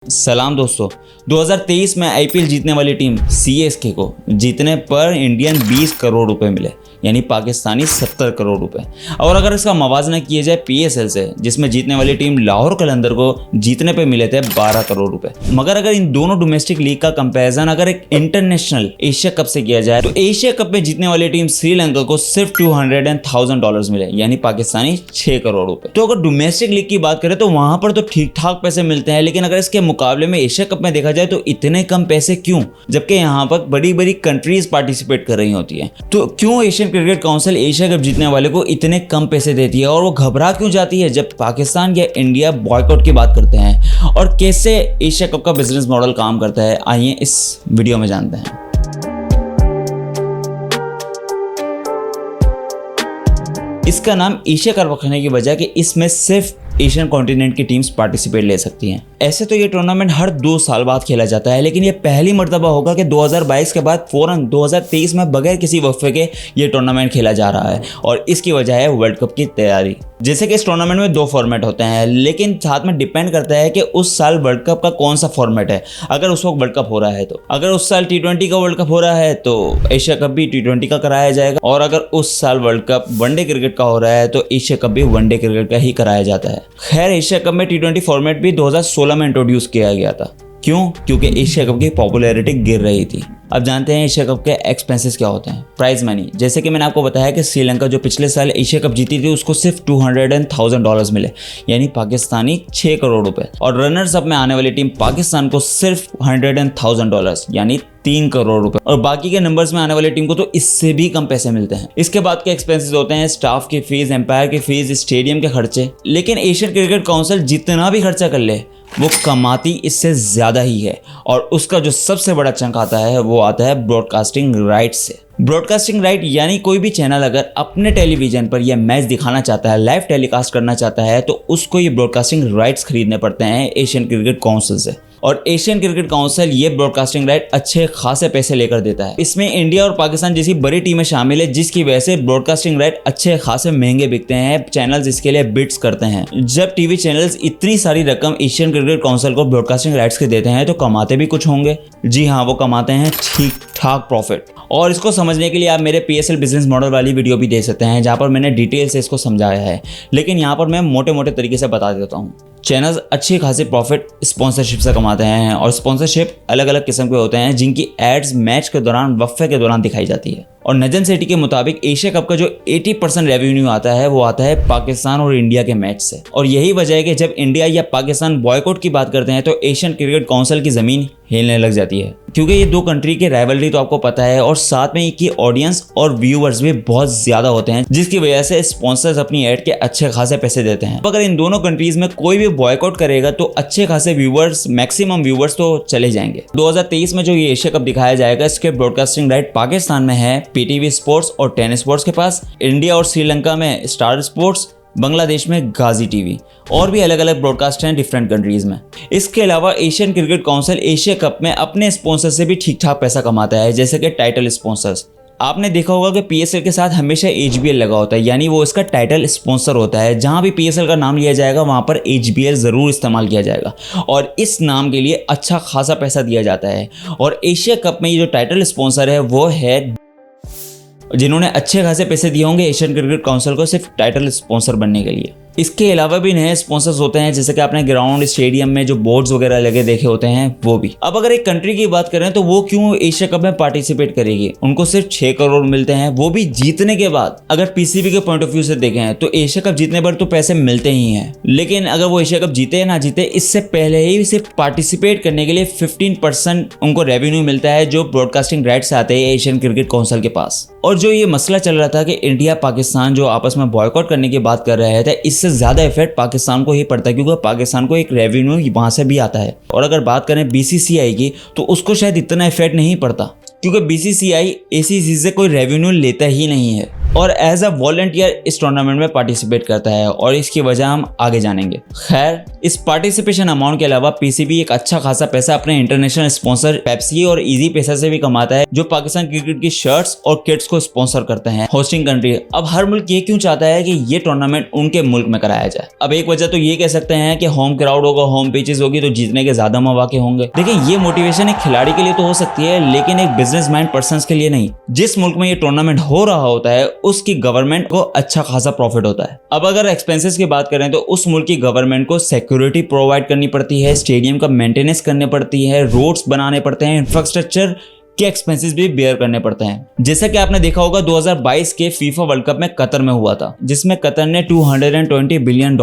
सलाम दोस्तों। 2023 में आईपीएल जीतने वाली टीम सीएसके को जीतने पर इंडियन 20 करोड़ रुपए मिले, यानी पाकिस्तानी 70 करोड़ रुपए। और अगर इसका मवाजना किया जाए पीएसएल से, जिसमें जीतने वाली टीम लाहौर कलंदर को जीतने पे मिले थे 12 करोड़ रुपए। मगर अगर इन दोनों डोमेस्टिक लीग का कंपैरिजन अगर एक इंटरनेशनल एशिया कप से किया जाए तो एशिया कप में जीतने वाली टीम श्रीलंका को सिर्फ $200,000 मिले, यानी पाकिस्तानी 6 करोड़ रुपए। तो अगर डोमेस्टिक लीग की बात करें तो वहां पर तो ठीक ठाक पैसे मिलते हैं, लेकिन अगर इसके मुकाबले में एशिया कप में देखा जाए तो इतने कम पैसे क्यों, जबकि यहाँ पर बड़ी बड़ी कंट्रीज पार्टिसिपेट कर रही होती हैं। तो क्यों Asian cricket council Asia cup जीतने वाले को इतने कम पैसे देती है और वो घबरा क्यों जाती है जब पाकिस्तान या इंडिया बॉयकॉट की बात करते हैं, और कैसे एशिया कप का बिजनेस मॉडल काम करता है, आइए इस वीडियो में जानते हैं। इसका नाम एशिया कप रखने की वजह कि इसमें सिर्फ एशियन कॉन्टिनेंट की टीम्स पार्टिसिपेट ले सकती हैं। ऐसे तो ये टूर्नामेंट हर 2 साल बाद खेला जाता है, लेकिन ये पहली मर्तबा होगा कि 2022 के बाद फौरन 2023 में बगैर किसी वक्फे के ये टूर्नामेंट खेला जा रहा है, और इसकी वजह है वर्ल्ड कप की तैयारी। जैसे कि इस टूर्नामेंट में 2 फॉर्मेट होते हैं, लेकिन साथ में डिपेंड करता है कि उस साल वर्ल्ड कप का कौन सा फॉर्मेट है। अगर उस वक्त वर्ल्ड कप हो रहा है तो, अगर उस साल T20 का वर्ल्ड कप हो रहा है तो एशिया कप भी T20 का कराया जाएगा, और अगर उस साल वर्ल्ड कप वनडे क्रिकेट का हो रहा है तो एशिया कप भी वनडे क्रिकेट का ही कराया जाता है। खैर, एशिया कप में T20 फॉर्मेट भी 2016 में इंट्रोड्यूस किया गया था। क्यों? क्योंकि एशिया कप की पॉपुलैरिटी गिर रही थी। अब जानते हैं एशिया कप के एक्सपेंसेस क्या होते हैं। प्राइज मनी, जैसे कि मैंने आपको बताया कि श्रीलंका जो पिछले साल एशिया कप जीती थी उसको सिर्फ $200,000 मिले, यानी पाकिस्तानी 6 करोड़ रुपए। और रनर्स अप में आने वाली टीम पाकिस्तान को सिर्फ $100,000 यानी 3 करोड़ रुपए। और बाकी के नंबर्स में आने वाली टीम को तो इससे भी कम पैसे मिलते हैं। इसके बाद के एक्सपेंसेस होते हैं स्टाफ की फीस, एम्पायर की फीस, स्टेडियम के खर्चे। लेकिन एशियन क्रिकेट काउंसिल जितना भी खर्चा कर ले वो कमाती इससे ज्यादा ही है, और उसका जो सबसे बड़ा चंक आता है वो आता है ब्रॉडकास्टिंग राइट से। ब्रॉडकास्टिंग राइट यानी कोई भी चैनल अगर अपने टेलीविजन पर यह मैच दिखाना चाहता है, लाइव टेलीकास्ट करना चाहता है, तो उसको ये ब्रॉडकास्टिंग राइट्स खरीदने पड़ते हैं एशियन क्रिकेट काउंसिल से। और एशियन क्रिकेट काउंसिल ये ब्रॉडकास्टिंग राइट अच्छे खासे पैसे लेकर देता है। इसमें इंडिया और पाकिस्तान जैसी बड़ी टीमें शामिल है, जिसकी वजह से ब्रॉडकास्टिंग राइट अच्छे खासे महंगे बिकते हैं। चैनल्स इसके लिए बिड्स करते हैं। जब टीवी चैनल्स इतनी सारी रकम एशियन क्रिकेट काउंसिल को ब्रॉडकास्टिंग राइट्स के देते हैं तो कमाते भी कुछ होंगे। जी हाँ, वो कमाते हैं ठीक ठाक प्रॉफिट। और इसको समझने के लिए आप मेरे पीएसएल बिजनेस मॉडल वाली वीडियो भी देख सकते हैं, जहाँ पर मैंने डिटेल से इसको समझाया है, लेकिन यहाँ पर मैं मोटे मोटे तरीके से बता देता हूँ। चैनल्स अच्छी खासी प्रॉफिट स्पॉन्सरशिप से कमाते हैं, और स्पॉन्सरशिप अलग अलग किस्म के होते हैं जिनकी एड्स मैच के दौरान, वक्फे के दौरान दिखाई जाती है। और नजन सेठी के मुताबिक एशिया कप का जो 80% रेवेन्यू आता है वो आता है पाकिस्तान और इंडिया के मैच से। और यही वजह है कि जब इंडिया या पाकिस्तान बॉयकॉट की बात करते हैं तो एशियन क्रिकेट काउंसिल की जमीन हिलने लग जाती है, क्योंकि ये 2 कंट्री की राइवलरी तो आपको पता है, और साथ में इनकी ऑडियंस और व्यूअर्स भी बहुत ज्यादा होते हैं, जिसकी वजह से स्पॉन्सर्स अपनी एड के अच्छे खासे पैसे देते हैं। अगर इन दोनों कंट्रीज में कोई भी बॉयकॉट करेगा तो अच्छे खासे व्यूअर्स, मैक्सिमम व्यूअर्स तो चले जाएंगे। 2023 में जो ये एशिया कप दिखाया जाएगा, इसके ब्रॉडकास्टिंग राइट पाकिस्तान में है पीटीवी स्पोर्ट्स और 10 स्पोर्ट्स के पास, इंडिया और श्रीलंका में स्टार स्पोर्ट्स, बांग्लादेश में गाजी टीवी, और भी अलग अलग ब्रॉडकास्ट हैं डिफरेंट कंट्रीज में। इसके अलावा Asian cricket council Asia cup में अपने स्पॉन्सर से भी ठीक ठाक पैसा कमाता है, जैसे कि टाइटल स्पॉन्सर्स। आपने देखा होगा कि पीएसएल के साथ हमेशा एचबीएल लगा होता है, यानी वो इसका टाइटल स्पॉन्सर होता है। जहां भी पीएसएल का नाम लिया जाएगा वहां पर एचबीएल जरूर इस्तेमाल किया जाएगा, और इस नाम के लिए अच्छा खासा पैसा दिया जाता है। और एशिया कप में ये जो टाइटल स्पॉन्सर है वो है, जिन्होंने अच्छे खासे पैसे दिए होंगे एशियन क्रिकेट काउंसिल को सिर्फ टाइटल स्पॉन्सर बनने के लिए। इसके अलावा भी नए स्पॉन्सर्स होते हैं, जैसे कि आपने ग्राउंड, स्टेडियम में जो बोर्ड्स वगैरह लगे देखे होते हैं वो भी। अब अगर एक कंट्री की बात करें तो वो क्यों एशिया कप में पार्टिसिपेट करेगी? उनको सिर्फ 6 करोड़ मिलते हैं, वो भी जीतने के बाद। अगर पीसीबी के पॉइंट ऑफ व्यू से देखें तो एशिया कप जीतने पर तो पैसे मिलते ही हैं, लेकिन अगर वो एशिया कप जीते या ना जीते, इससे पहले ही सिर्फ पार्टिसिपेट करने के लिए 15% उनको रेवेन्यू मिलता है, जो ब्रॉडकास्टिंग राइट्स आते हैं एशियन क्रिकेट काउंसिल के पास। और जो ये मसला चल रहा था कि इंडिया पाकिस्तान जो आपस में बॉयकॉट करने की बात कर रहे थे, इससे ज्यादा इफेक्ट पाकिस्तान को ही पड़ता है, क्योंकि पाकिस्तान को एक रेवेन्यू वहां से भी आता है। और अगर बात करें बीसीसीआई की तो उसको शायद इतना इफेक्ट नहीं पड़ता। क्योंकि बीसीसीआई ACC से कोई रेवेन्यू लेता ही नहीं है और एज अ वॉलंटियर इस टूर्नामेंट में पार्टिसिपेट करता है और इसकी वजह हम आगे जानेंगे। खैर, इस पार्टिसिपेशन अमाउंट के अलावा पीसीबी एक अच्छा खासा पैसा अपने इंटरनेशनल स्पॉन्सर पेप्सी और इजी पैसा से भी कमाता है, जो पाकिस्तान क्रिकेट की शर्ट्स और किट्स को स्पॉन्सर करते हैं होस्टिंग कंट्री। अब हर मुल्क ये क्यों चाहता है कि ये टूर्नामेंट उनके मुल्क में कराया जाए? अब एक वजह तो ये कह सकते हैं कि होम क्राउड होगा, होम पिचेस होगी तो जीतने के ज्यादा मौके होंगे। देखिए, ये मोटिवेशन एक खिलाड़ी के लिए तो हो सकती है, लेकिन एक बिजनेस माइंड पर्सन के लिए नहीं। जिस मुल्क में ये टूर्नामेंट हो रहा होता है उसकी गवर्नमेंट को अच्छा खासा प्रॉफिट होता है। अब अगर एक्सपेंसेस की बात करें तो उस मुल्क की गवर्नमेंट को सिक्योरिटी प्रोवाइड करनी पड़ती है, स्टेडियम का मेंटेनेंस करने पड़ती है, रोड्स बनाने पड़ते हैं, इंफ्रास्ट्रक्चर के एक्सपेंसेस भी बेयर करने पड़ते हैं। जैसा कि आपने देखा होगा 2022 के फीफा वर्ल्ड कप में कतर में हुआ था, जिसमें कतर ने $220 बिलियन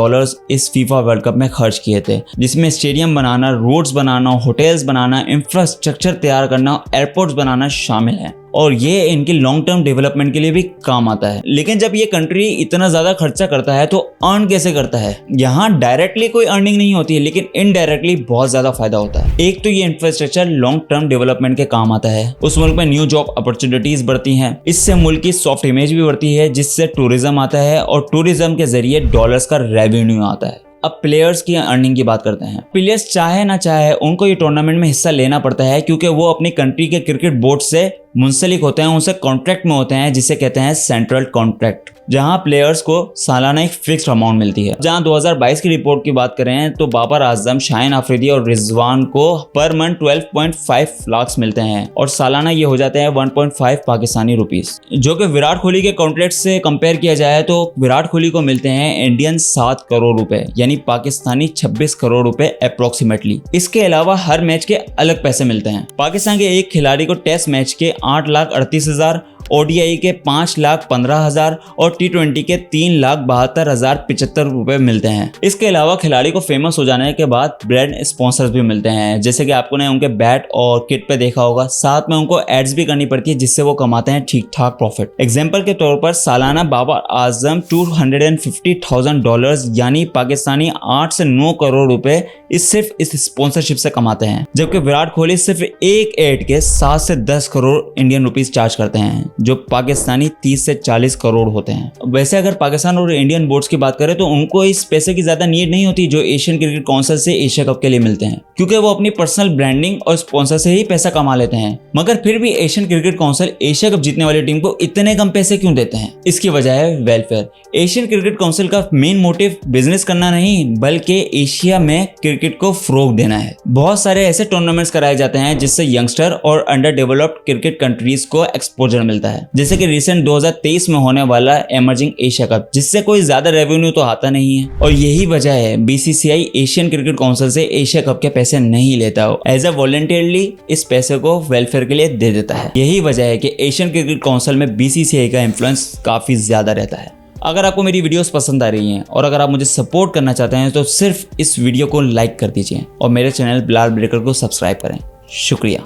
इस फीफा वर्ल्ड कप में खर्च किए थे, जिसमें स्टेडियम बनाना, रोड्स बनाना, होटल्स बनाना, इंफ्रास्ट्रक्चर तैयार करना, एयरपोर्ट्स बनाना शामिल है और ये इनकी लॉन्ग टर्म डेवलपमेंट के लिए भी काम आता है। लेकिन जब ये कंट्री इतना ज्यादा खर्चा करता है तो अर्न कैसे करता है? यहाँ डायरेक्टली कोई अर्निंग नहीं होती है, लेकिन इनडायरेक्टली बहुत ज्यादा फायदा होता है। एक तो ये इंफ्रास्ट्रक्चर लॉन्ग टर्म डेवलपमेंट के काम आता है, उस मुल्क में न्यू जॉब अपॉर्चुनिटीज बढ़ती हैं, इससे मुल्क की सॉफ्ट इमेज भी बढ़ती है, जिससे टूरिज्म आता है और टूरिज्म के जरिए डॉलर्स का रेवेन्यू आता है। अब प्लेयर्स की अर्निंग की बात करते हैं। प्लेयर्स चाहे ना चाहे उनको ये टूर्नामेंट में हिस्सा लेना पड़ता है, क्योंकि वो अपनी कंट्री के क्रिकेट बोर्ड से मुंसलिक होते हैं, उनसे कॉन्ट्रैक्ट में होते हैं, जिसे कहते हैं सेंट्रल कॉन्ट्रैक्ट, जहां प्लेयर्स को सालाना एक फिक्स्ड अमाउंट मिलती है। जहां 2022 की रिपोर्ट की बात करें तो बाबर आजम, शाहीन अफरीदी और रिजवान को पर मंथ 12.5 लाख मिलते हैं और सालाना ये हो जाते हैं 1.5 पाकिस्तानी रुपीस, जो कि विराट कोहली के कॉन्ट्रैक्ट से कंपेयर किया जाए तो विराट कोहली को मिलते हैं इंडियन 7 करोड़ रुपए, यानी पाकिस्तानी 26 करोड़ रुपए अप्रोक्सीमेटली। इसके अलावा हर मैच के अलग पैसे मिलते हैं। पाकिस्तान के एक खिलाड़ी को टेस्ट मैच के 8,38,000, ODI के 5,15,000 और T20 के 3,72,075 रुपए मिलते हैं। इसके अलावा खिलाड़ी को फेमस हो जाने के बाद ब्रांड स्पॉन्सर्स भी मिलते हैं, जैसे कि आपको ने उनके बैट और किट पे देखा होगा। साथ में उनको एड्स भी करनी पड़ती है, जिससे वो कमाते हैं ठीक ठाक प्रॉफिट। एग्जाम्पल के तौर पर सालाना बाबर आजम $250,000 यानी पाकिस्तानी 8 से 9 करोड़ रुपए सिर्फ इस स्पॉन्सरशिप से कमाते हैं, जबकि विराट कोहली सिर्फ एक एड के 7 से 10 करोड़ इंडियन रुपीस चार्ज करते हैं, जो पाकिस्तानी 30 से 40 करोड़ होते हैं। वैसे अगर पाकिस्तान और इंडियन बोर्ड्स की बात करें तो उनको इस पैसे की ज्यादा नीड नहीं होती जो एशियन क्रिकेट काउंसिल से एशिया कप के लिए मिलते हैं, क्योंकि वो अपनी पर्सनल ब्रांडिंग और स्पॉन्सर से ही पैसा कमा लेते हैं। मगर फिर भी Asian cricket council Asia cup जीतने वाली टीम को इतने कम पैसे क्यों देते हैं? इसकी वजह है वेलफेयर। एशियन क्रिकेट काउंसिल का मेन मोटिव बिजनेस करना नहीं, बल्कि एशिया में क्रिकेट को फरोग देना है। बहुत सारे ऐसे टूर्नामेंट्स कराए जाते हैं जिससे यंगस्टर और अंडर डेवलप्ड क्रिकेट कंट्रीज को एक्सपोजर मिलता है, जैसे कि रिसेंट 2023 में होने वाला इमर्जिंग एशिया कप, जिससे कोई ज्यादा रेवेन्यू तो आता नहीं है। और यही वजह है बीसीसीआई एशियन क्रिकेट काउंसिल से एशिया कप के पैसे नहीं लेता, एज ए वॉलंटियरली इस पैसे को वेलफेयर के लिए दे देता है। यही वजह है कि एशियन क्रिकेट काउंसिल में बीसीसीआई का इन्फ्लुएंस काफी ज्यादा रहता है। अगर आपको मेरी वीडियोस पसंद आ रही हैं और अगर आप मुझे सपोर्ट करना चाहते हैं तो सिर्फ इस वीडियो को लाइक कर दीजिए और मेरे चैनल बिलाल ब्रेकर को सब्सक्राइब करें। शुक्रिया।